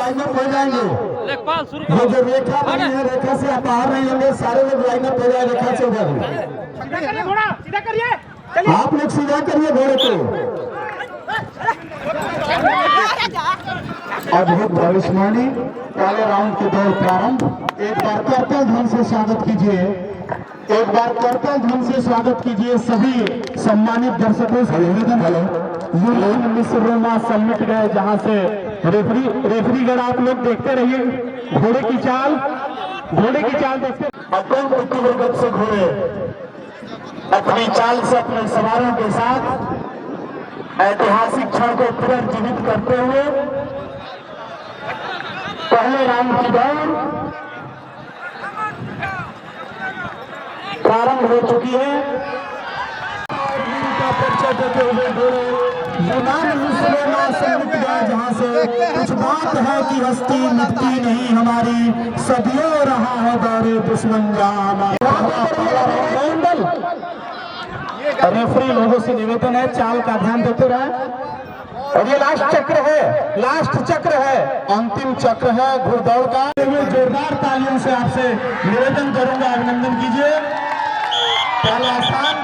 Lineup हो जाएंगे। ये जो रेखा बनी है, रेखा से आप बाहर नहीं होंगे, सारे लोग लाइनअप हो जाए रेखा से उधर। आप लोग सीधा करिए घोड़े को। अद्भुत भविष्यवाणी, पहले राउंड की दौड़ प्रारंभ। एक बार करतल ध्वनि से स्वागत कीजिए, एक बार करतल ध्वनि से स्वागत कीजिए सभी सम्मानित दर्शकों से। यूनियन मिस्र रोमा समिट गए, जहां से रेफरीगण आप लोग देखते रहिए घोड़े की चाल, घोड़े की चाल देखते। अत्यंत तीव्र से घोड़े अपनी चाल से अपने सवारों के साथ ऐतिहासिक क्षण को पुनर्जीवित करते हुए पहले राउंड की दौड़ प्रारंभ हो चुकी है। का परिचय देते हुए घोड़े यूनान मुस्लिमा से मिट गए, जहां से कुछ बात है कि हस्ती मिटती नहीं हमारी, सदियों रहा है दौरे दुश्मन जाना। रेफरी लोगों से निवेदन है चाल का ध्यान देते रहे। और ये लास्ट चक्र है, लास्ट चक्र है, अंतिम चक्र है घुड़दौड़ का। जोरदार तालियों से आपसे निवेदन करूंगा, अभिनंदन कीजिए। पहला स्थान,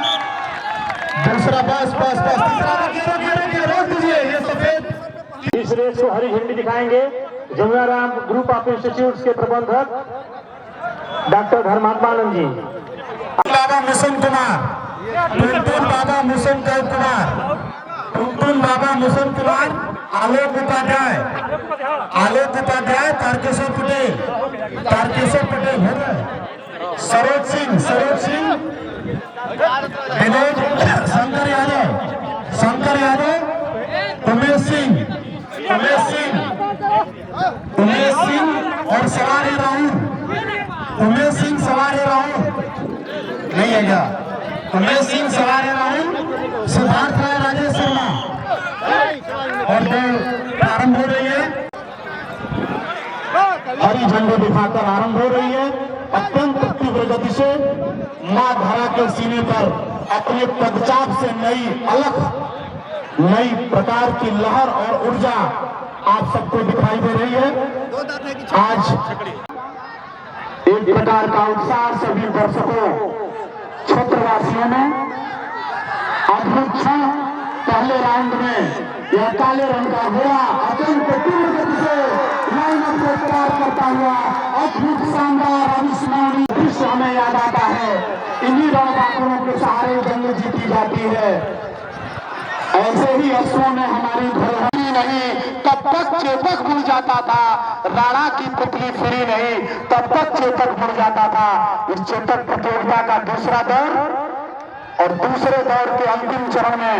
दूसरा बस बस बस, तीसरा रोक दीजिए। ये सफेद इस रेस को हरी झंडी दिखाएंगे जमुनाराम ग्रुप ऑफ इंस्टीट्यूट के प्रबंधक डॉक्टर धर्मात्मानंद जी, बाबा मुसन कुमार, टुनटुन बाबा मुसन कुमार, टुनटुन बाबा मुसन कुमार, आलोक उपाध्याय, आलोक उपाध्याय, तारकेश्वर पटेल, तारकेश्वर पटेल है, सरोज सिंह, सरोज सिंह, विनोद, शंकर यादव, शंकर यादव, उमेश सिंह, उमेश सिंह, उमेश सिंह और सवारी राहुल, उमेश सिंह सवारी राहुल नहीं है क्या? उमेश सिंह सवारी राहुल, सिद्धार्थ राय, राजेश शर्मा और दौड़ प्रारंभ हो रही है। हरी झंडी दिखाकर आरंभ हो रही है। अत्यंत तीव्र गति से मां धरा के सीने पर अपने पदचाप से नई अलख, नई प्रकार की लहर और ऊर्जा आप सबको दिखाई दे रही है। आज एक प्रकार का उत्साह सभी दर्शकों, क्षेत्रवासियों ने अद्भुत क्षण पहले राउंड में यह काले रंग का घोड़ा अत्यंत तीव्र गति से लाइनअप को पार करता हुआ अद्भुत शानदार अविस्मरणीय दृश्य हमें याद आता है। इन्हीं रणबांकुरों के सहारे जंग जीती जाती है। ऐसे ही अश्वों ने हमारी घोड़ी नहीं, तब तक चेतक भूल जाता था, राणा की पुतली फ्री नहीं, तब तक चेतक भूल जाता था। इस चेतक प्रतियोगिता का दूसरा दौर और दूसरे दौर के अंतिम चरण में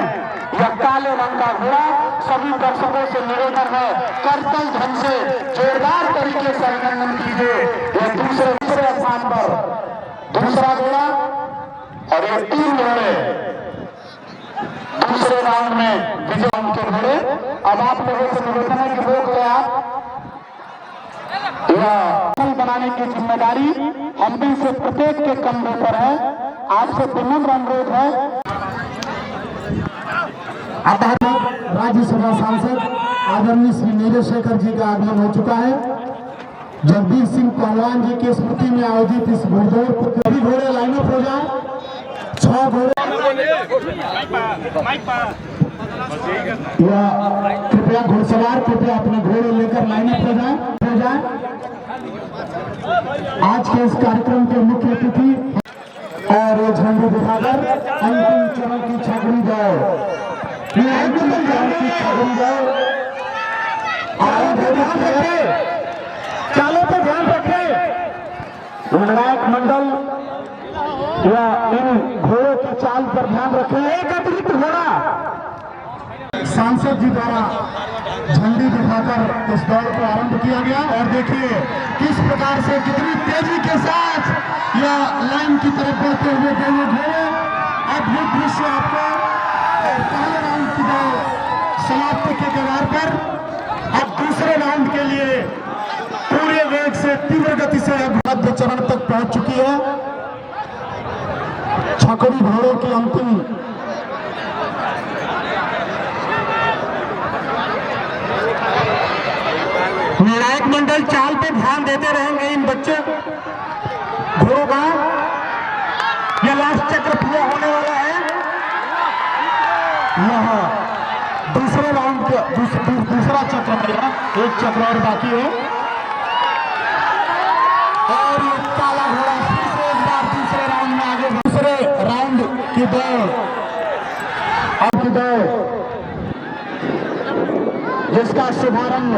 यह काले रंग का घोड़ा, सभी दर्शकों से निवेदन है करतल ध्वनि से जोरदार तरीके से अभिनंदन कीजिए। यह दूसरे स्थान पर दूसरा घोड़ा और ये 3 घोड़े दूसरे राउंड में विजय के घोड़े। अब आप लोगों से निवेदन है कि रोक ले आप, यह बनाने की जिम्मेदारी हम भी से प्रत्येक के कंधे पर है। आपसे विनम्र अनुरोध है। राज्यसभा सांसद आदरणीय श्री नीरज शेखर जी का आगमन हो चुका है। जगदीश सिंह पहलवान जी की स्मृति में आयोजित इस घोड़दौड़ को सभी घोड़े लाइनअप हो जाए। 6 घोड़े कृपया घुड़सवार कृपया अपने घोड़े लेकर लाइनअप हो जाए। आज के इस कार्यक्रम के मुख्य अतिथि और ये झंडी दिखाकर अंतिम चरण की छकड़ी दौड़, अंतिम चरण की छकड़ी दौड़ चालों पर ध्यान रखें। निर्णायक मंडल या इन घोड़ों की चाल पर ध्यान रखें। एक अतिरिक्त घोड़ा सांसद जी द्वारा झंडी दिखाकर इस दौड़ को आरंभ किया गया। और देखिए किस प्रकार से कितनी तेजी के साथ यह लाइन की तरफ बढ़ते हुए दोनों घोड़े, अद्भुत दृश्य आपको। और पहले राउंड की दौड़ समाप्ति के कगार पर। अब दूसरे राउंड के लिए पूरे वेग से तीव्र गति से मध्य चरण तक पहुंच चुकी है। छकड़ी घोड़ों की अंतिम निर्णायक रसिक मंडल चाल पे ध्यान देते रहेंगे इन बच्चों घोड़ों का। यह लास्ट चक्र पूरा होने वाला है। यहाँ दूसरे राउंड का दूसरा चक्र है, एक चक्र और बाकी है। और ये काला घोड़ा फिर से एक बार दूसरे राउंड में आगे, दूसरे राउंड की दौड़ अब की दौड़ जिसका शुभारंभ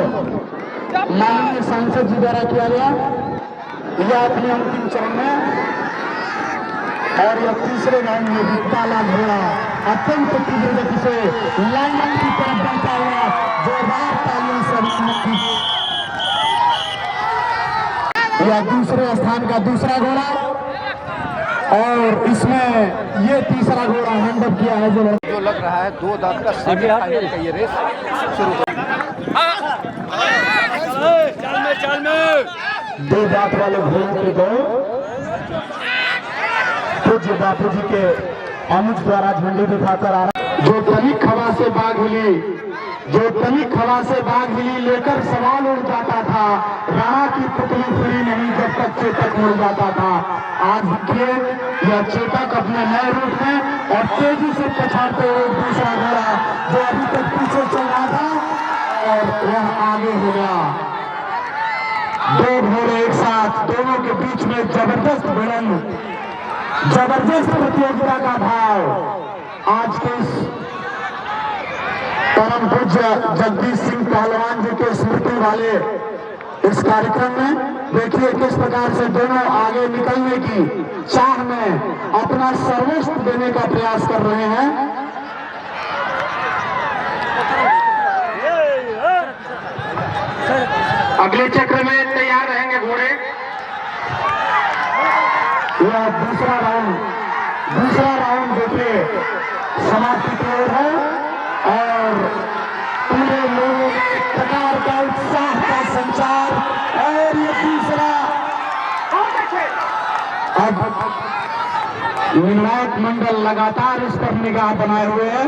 माननीय सांसद जी द्वारा किया गया, यह अपने अंतिम चरण में। और यह तीसरे राउंड में भी काला घोड़ा अत्यंत तीव्र गति से लाइन की तरफ बढ़ता हुआ जोरदार तालियों से यह दूसरे स्थान का दूसरा घोड़ा, और इसमें ये तीसरा घोड़ा हैंडअप किया है जो लग रहा है 2 दांत का सेमीफाइनल का ये रेस शुरू हो चाल में 2 दांत वाले घोड़ों की दौड़ पूज्य बापू जी के अनुज द्वारा झंडी दिखाकर आ रहा। जो तनिक हवा से बाघ हिली, जो तनिक हवा से बाघ हिली लेकर सवाल उड़ जाता था, राणा की पुतली फिरी नहीं जब तक चेतक मुड़ जाता था। आज देखिए यह चेतक अपने नए रूप में और तेजी से पछाड़ते हुए दूसरा घोड़ा जो अभी तक पीछे चल रहा था और वह आगे हो गया। 2 घोड़े एक साथ, दोनों के बीच में जबरदस्त भिड़ंत, जबरदस्त प्रतियोगिता का भाव आज के इस परम पूज्य जगदीश सिंह पहलवान जी के स्मृति वाले इस कार्यक्रम में देखिए किस प्रकार से दोनों आगे निकलने की चाह में अपना सर्वोच्च देने का प्रयास कर रहे हैं। अगले चक्र में तैयार रहेंगे घोड़े। यह दूसरा राउंड देखिए समाप्ति की ओर है और पूरे लोगों के प्रकार का उत्साह का संचार। और ये तीसरा अब निर्णायक मंडल लगातार इस पर निगाह बनाए हुए है।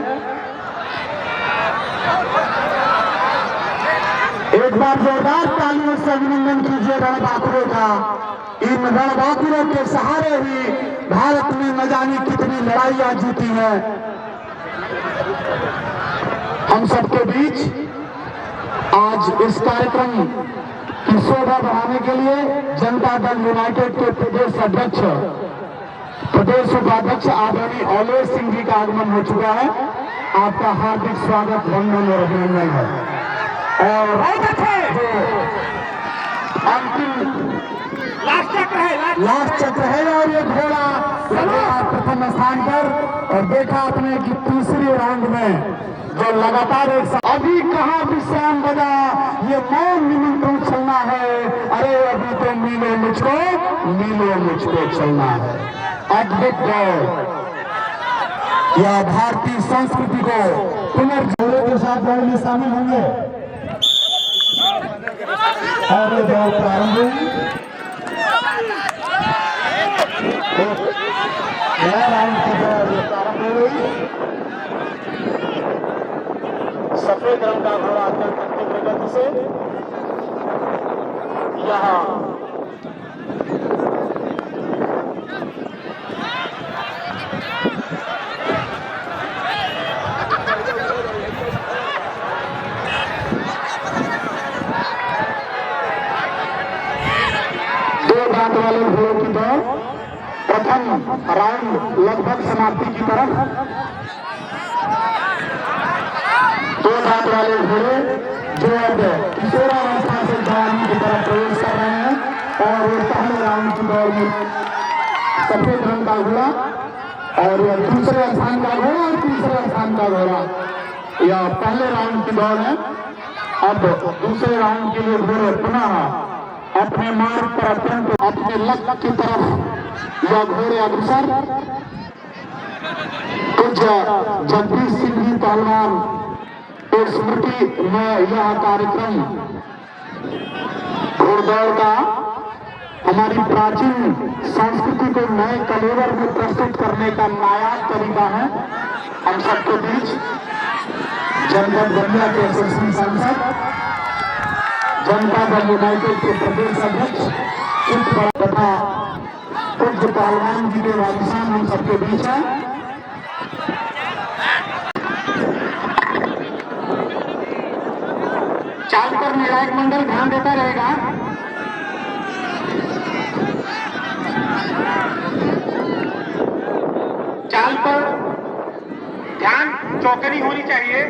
एक बार जोरदार तालियों से अभिनंदन कीजिए रणबांकुरों का। इन रणबांकुरों के सहारे ही भारत में न जाने कितनी लड़ाइयां जीती हैं। हम सबके बीच आज इस कार्यक्रम की शोभा बढ़ाने के लिए जनता दल यूनाइटेड के प्रदेश अध्यक्ष, प्रदेश उपाध्यक्ष आदरणीय ऑलेश सिंह जी का आगमन हो चुका है। आपका हार्दिक स्वागत, वंदन और अभिनंदन है। और अंतिम लास्ट चक्र है और ये घोड़ा प्रथम स्थान पर। और देखा आपने कि तीसरे राउंड में जो लगातार एक अभी कहाँ विश्राम बजा, ये मौन निमंत्रण चलना है। अरे अभी तो मिलो मुझको चलना है। अद्भुत दौड़, यह भारतीय संस्कृति को पुनर्जोड़े के साथ दौड़ में शामिल होंगे। और ये दौड़ प्रारंभ हुई, नया राउंड की दौड़ प्रारंभ हो गई। सफेद रंग का घोड़ा अत्यंत तीव्र गति से यहाँ वाले घोड़ों की दौड़ प्रथम राउंड लगभग समाप्ति की तरफ। 2 दांत वाले घोड़े जो अब किशोरावस्था से जवानी की तरफ प्रवेश कर रहे हैं। और ये पहले राउंड की दौड़ में सफेद रंग का घोड़ा और यह दूसरे स्थान का घोड़ा और तीसरे स्थान का घोड़ा, यह पहले राउंड की दौड़ है। अब दूसरे राउंड के लिए घोड़े पुनः अपने मार्ग पर अत्यंत अपने लक्ष्य की तरफ यह घोड़े अग्रसर। पूज्य जगदीश सिंह जी पहलवान की स्मृति में यह कार्यक्रम घोड़दौड़ का हमारी प्राचीन संस्कृति को नए कलेवर में प्रस्तुत करने का नायाब तरीका है। हम सबके बीच जनपद बलिया के यशस्वी सांसद जनता दल यूनाइटेड के प्रदेश अध्यक्ष तथा पूज्य पहलवान जी के वालिशान हम सबके बीच है। चाल पर निर्णायक मंडल ध्यान देता रहेगा। चाल पर ध्यान चौकनी होनी चाहिए।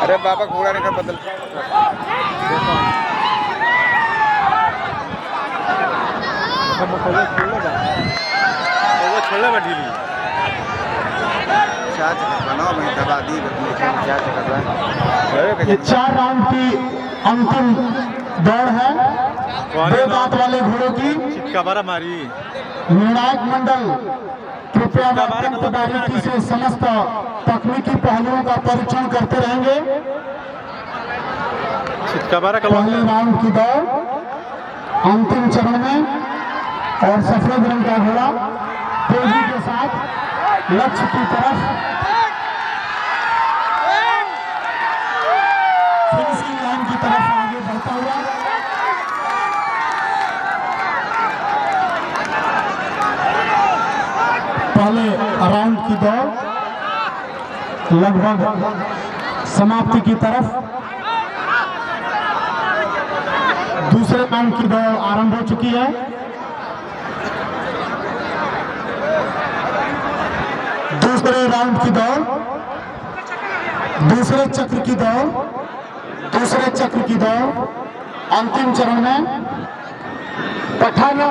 अरे बाबा घोड़ा नहीं कर बदल छोड़ना ढीली ये 4 राउंड की अंतिम दौड़ है। 2 दांत वाले घोड़ों की चिक्का मारी। निर्णायक मंडल कृपया अत्यंत बारीकी से समस्त तकनीकी पहलुओं का परीक्षण करते रहेंगे। पहले राउंड की दौड़ अंतिम चरण में और सफेद रंग का घोड़ा तेजी के साथ लक्ष्य की तरफ फिनिशिंग लाइन की तरफ आगे बढ़ता हुआ। पहले राउंड की दौड़ लगभग समाप्ति की तरफ। दूसरे राउंड की दौड़ आरंभ हो चुकी है। दूसरे राउंड की दौड़, दूसरे चक्र की दौड़, दूसरे चक्र की दौड़ अंतिम चरण में। पठाना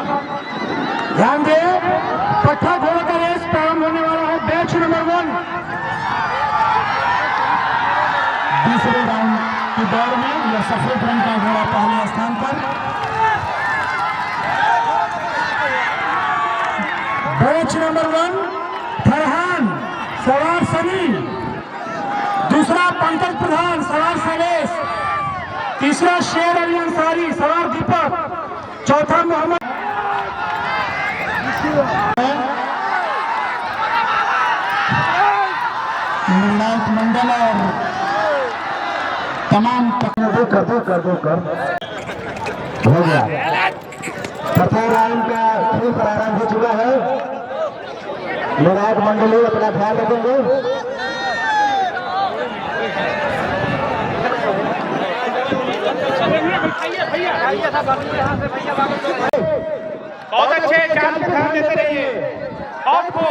ध्यान दे, पठा घोड़ों का रेस प्रारंभ होने वाला है। बैच नंबर 1 दूसरे राउंड की दौड़ में यह सफेद रंग का घोड़ा पहले स्थान पर। बैच नंबर 1 फरहान सवार सनी, दूसरा पंकज प्रधान सवार सलेश, तीसरा शेर अली अंसारी सवार दीपक, चौथा मोहम्मद। निर्णायक मंडल और तमाम कर हो गया। प्रथम राउंड का खेल प्रारंभ हो चुका है। निर्णायक मंडली अपना ध्यान रखेंगे। बहुत अच्छे चाल पे ध्यान देते रहिए। आपको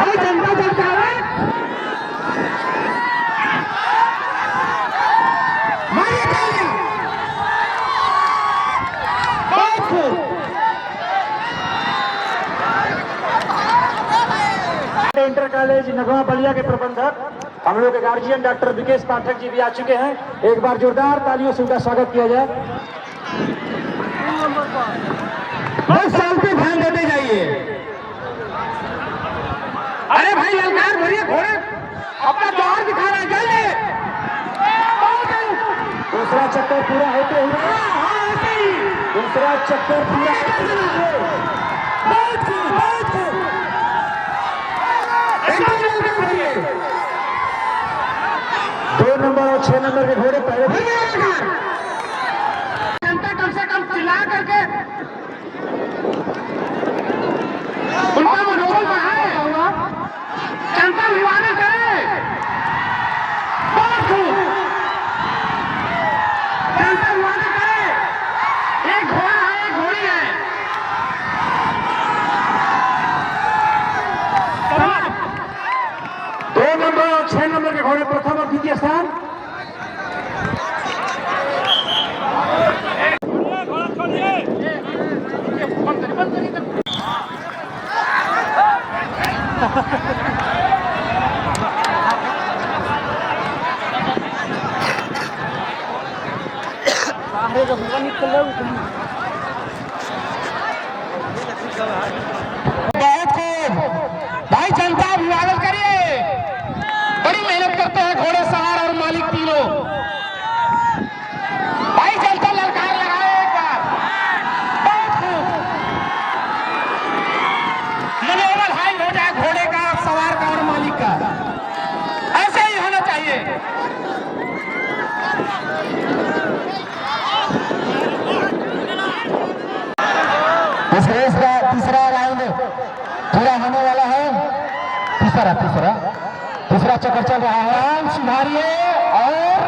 अरे जनता जनता है इंटर कॉलेज नगवा बलिया के प्रबंधक हम लोग के गार्जियन डॉक्टर विकेश पाठक जी भी आ चुके हैं। एक बार जोरदार तालियों से उनका स्वागत किया जाए। बस साल पे ध्यान देते जाइए। अरे भाई ललकार भरिए घोड़े अपना द्वार दिखा रहा है। जल्दी दूसरा चक्कर पूरा होते हुए, दूसरा चक्कर पूरा दो नंबर और 6 नंबर के घोड़े पहले। जनता कम से कम चिल्ला करके उनका मनोबल बढ़ाए, जनता विवाद करे। जनता विवाद करे। एक घोड़ा है, एक घोड़ी है। 2 नंबर और 6 नंबर के घोड़े प्रथम और द्वितीय स्थान। इस रेस का तीसरा राउंड पूरा होने वाला है। तीसरा चक्कर चल रहा है। सुधारिए और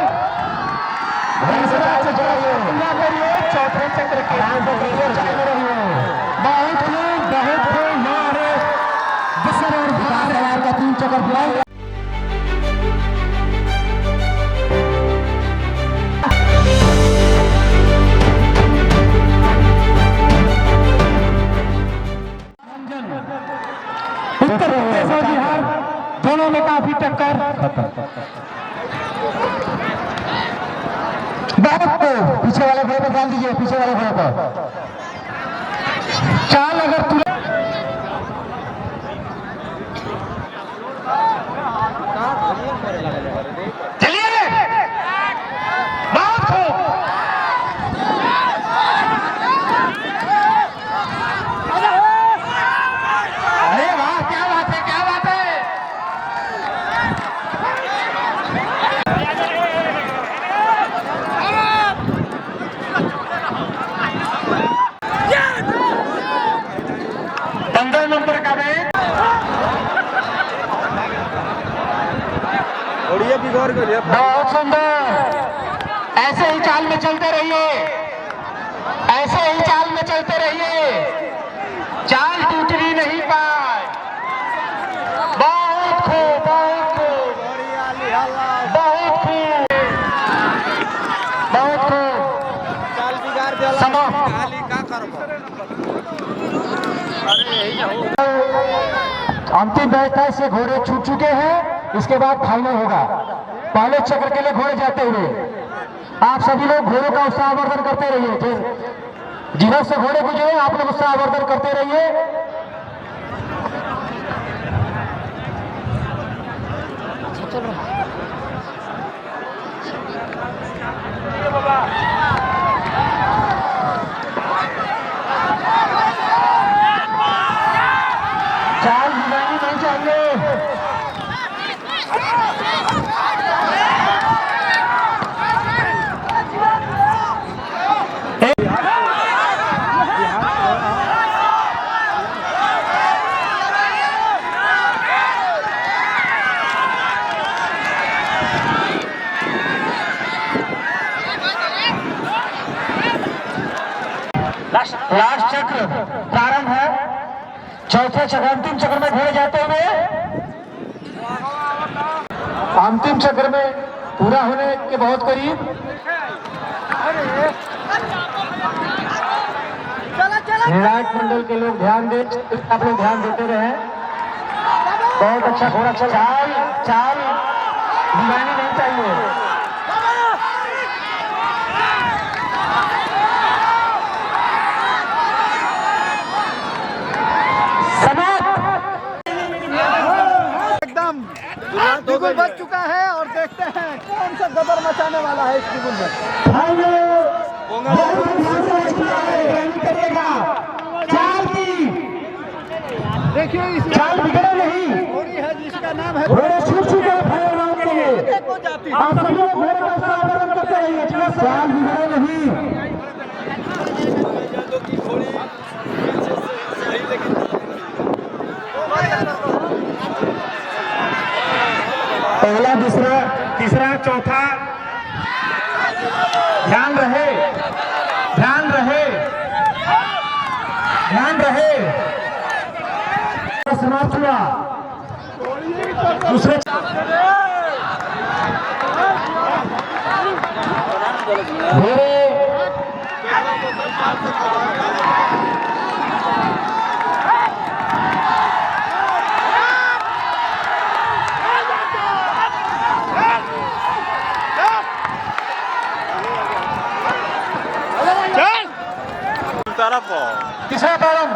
चौथे चक्र के बहुत का 3 चक्कर पूरा। उत्तर प्रदेश और बिहार दोनों में काफी टक्कर। बहुत पीछे वाले घोड़े पर ध्यान दीजिए, पीछे वाले घोड़े पर चाल अगर चलिए बहुत खूब। अरे वाह, क्या बात है, क्या बात है। नंबर का बैग और ये भी गौर करिए। बहुत सुंदर। ऐसे ही चाल में चलते रहिए, ऐसे ही चाल में चलते रहिए, चाल टूटनी नहीं पाए। बहुत खूब, बहुत खूब, बहुत खूब, बहुत खूब। चाल बिगाड़ दिया समाप्त। खाली का करबो। अंतिम बैच था, इससे घोड़े छूट चुके हैं। इसके बाद फाइनल होगा। पहले चक्र के लिए घोड़े जाते हुए आप सभी लोग घोड़ों का उत्साहवर्धन करते रहिए। जिधर से घोड़े गुजरे आप लोग उत्साहवर्धन करते रहिए। चाल बिगाड़नी नहीं चाहिए। लास्ट चक्र प्रारंभ है। चौथे चक्र, अंतिम चक्र में घोड़े जाते हुए अंतिम चक्र में पूरा होने के बहुत करीब। निर्णायक मंडल के लोग ध्यान दे, आप लोग ध्यान देते रहे। बहुत अच्छा घोड़ा चल। चाल चाल बिगाड़नी नहीं चाहिए। एकदम बिल्कुल बच चुका है और देखते हैं कौन सा गदर मचाने वाला है इस बिल्कुल में। देखिए इस चाल बिगड़े नहीं, घोड़ी है जिसका नाम है घोड़े छूट चुके हैं फाइनल राउंड के लिए। को जाती आप सभी लोग घोड़े का उत्साहवर्धन करते रहिए। चाल बिगड़े नहीं। पहला, दूसरा, तीसरा, चौथा। ध्यान रहे, ध्यान रहे, ध्यान रहे। समाप्त हुआ। दूसरे घोड़े तीसरा प्रारंभ,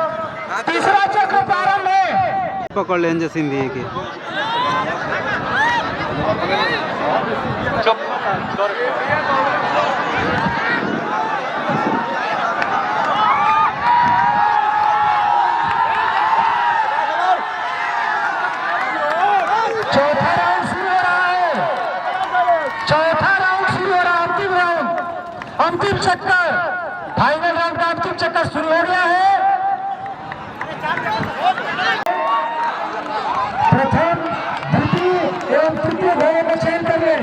तीसरा चक्र प्रारंभ है। पकड़ लेंगे सिंधी के चौथा राउंड शुरू हो रहा है। अंतिम चक्कर, फाइनल राउंड का अंतिम चक्कर शुरू हो गया है। प्रथम, द्वितीय एवं तृतीय घोड़े का चयन कर लें।